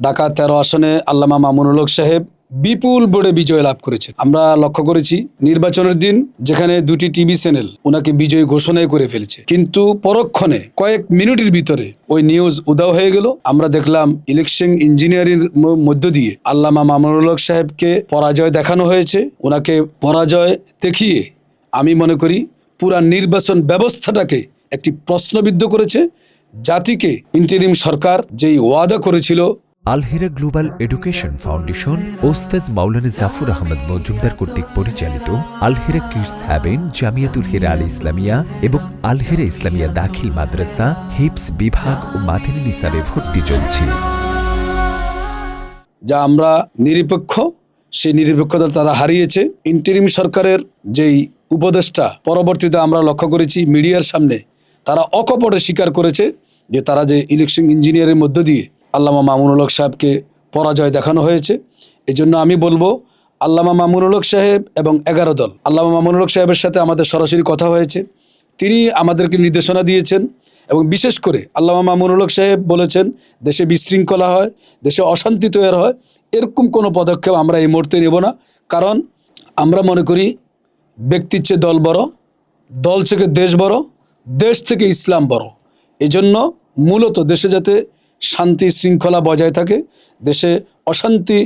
ঢাকা ১৩ আসনে আল্লামা মামুনুল হক সাহেব বিপুল ভোটে বিজয় লাভ করেছে। আমরা লক্ষ্য করেছি নির্বাচনের দিন যেখানে দুটি টিভি চ্যানেল ওনাকে বিজয়ী ঘোষণাই করে ফেলেছে, কিন্তু পরক্ষণে কয়েক মিনিটের ভিতরে ওই নিউজ উধাও হয়ে গেল। আমরা দেখলাম ইলেকশন ইঞ্জিনিয়ারিং মধ্য দিয়ে আল্লামা মামুনুল হক সাহেবকে পরাজয় দেখানো হয়েছে। ওনাকে পরাজয় দেখিয়ে আমি মনে করি পুরা নির্বাচন ব্যবস্থাটাকে একটি প্রশ্নবিদ্ধ করেছে। জাতিকে ইন্টারিম সরকার যেই ওয়াদা করেছিল, আল হিরা গ্লোবাল এডুকেশন ফাউন্ডেশন ওস্তাদ মাওলানা জাফর আহমদ মজুমদার কর্তৃক পরিচালিত আল হিরা কিডস হ্যাভেন, জামিয়াতুল হিরা আল ইসলামিয়া এবং আল হিরা ইসলামিয়া দাখিল মাদ্রাসা, হিপস বিভাগ ও মাদানী নিসাবে ভর্তি চলছে। যা আমরা নিরপেক্ষ, সেই নিরপেক্ষতা তারা হারিয়েছে। ইন্টারিম সরকারের যেই উপদেষ্টা পরবর্তীতে আমরা লক্ষ্য করেছি মিডিয়ার সামনে তারা অকপটে স্বীকার করেছে যে তারা যে ইলেকশন ইঞ্জিনিয়ারের মধ্য দিয়ে আল্লামা মামুনুল হক সাহেবকে পরাজয় দেখানো হয়েছে। এজন্য আমি বলবো আল্লামা মামুনুল হক সাহেব এবং 11 দল, আল্লামা মামুনুল হক সাহেবের সাথে আমাদের সরাসরি কথা হয়েছে, তিনি আমাদেরকে নির্দেশনা দিয়েছেন এবং বিশেষ করে আল্লামা মামুনুল হক সাহেব বলেছেন দেশে বিশৃঙ্খলা হয়, দেশে অশান্তি তৈরি হয়, এরকম কোনো পদক্ষেপ আমরা এই মুহূর্তে নেব না। কারণ আমরা মনে করি ব্যক্তির চেয়ে দল বড়, দল থেকে দেশ বড়, দেশ থেকে ইসলাম বড়। এজন্য মূলত দেশে যাতে শান্তি শৃঙ্খলা বজায় থাকে, দেশে অশান্তি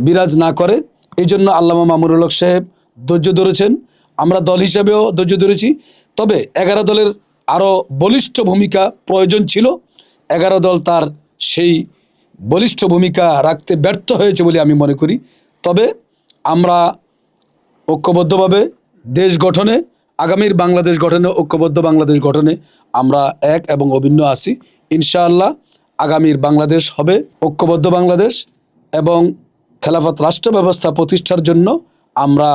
বিরাজ না করে, এই জন্য আল্লামা মামুনুল হক সাহেব ধৈর্য ধরেছেন। আমরা দল হিসাবেও ধৈর্য ধরেছি। তবে 11 দলের আরও বলিষ্ঠ ভূমিকা প্রয়োজন ছিল। 11 দল তার সেই বলিষ্ঠ ভূমিকা রাখতে ব্যর্থ হয়েছে বলে আমি মনে করি। তবে আমরা ঐক্যবদ্ধভাবে দেশ গঠনে, আগামীর বাংলাদেশ গঠনে, ঐক্যবদ্ধ বাংলাদেশ গঠনে আমরা এক এবং অভিন্ন আছি। ইনশাআল্লাহ আগামীর বাংলাদেশ হবে ঐক্যবদ্ধ বাংলাদেশ এবং খেলাফত রাষ্ট্র ব্যবস্থা প্রতিষ্ঠার জন্য আমরা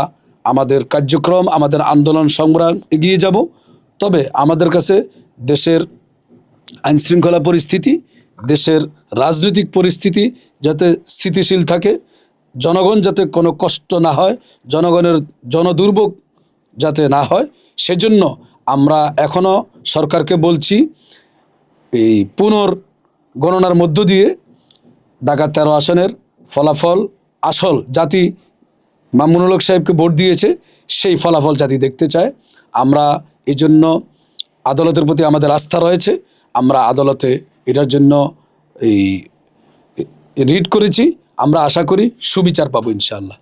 আমাদের কার্যক্রম, আমাদের আন্দোলন সংগ্রাম এগিয়ে যাব। তবে আমাদের কাছে দেশের আইনশৃঙ্খলা পরিস্থিতি, দেশের রাজনৈতিক পরিস্থিতি যাতে স্থিতিশীল থাকে, জনগণ যাতে কোনো কষ্ট না হয়, জনগণের জনদুর্ভোগ যাতে না হয়, সেজন্য আমরা এখনও সরকারকে বলছি এই পুনর্গণনার মধ্য দিয়ে ঢাকা 13 আসনের ফলাফল, আসল জাতি মামুনুল হক সাহেবকে ভোট দিয়েছে সেই ফলাফল জাতি দেখতে চায়। আমরা এই জন্য আদালতের প্রতি আমাদের আস্থা রয়েছে। আমরা আদালতে এটার জন্য রিট করেছি। আমরা আশা করি সুবিচার পাবো ইনশাআল্লাহ।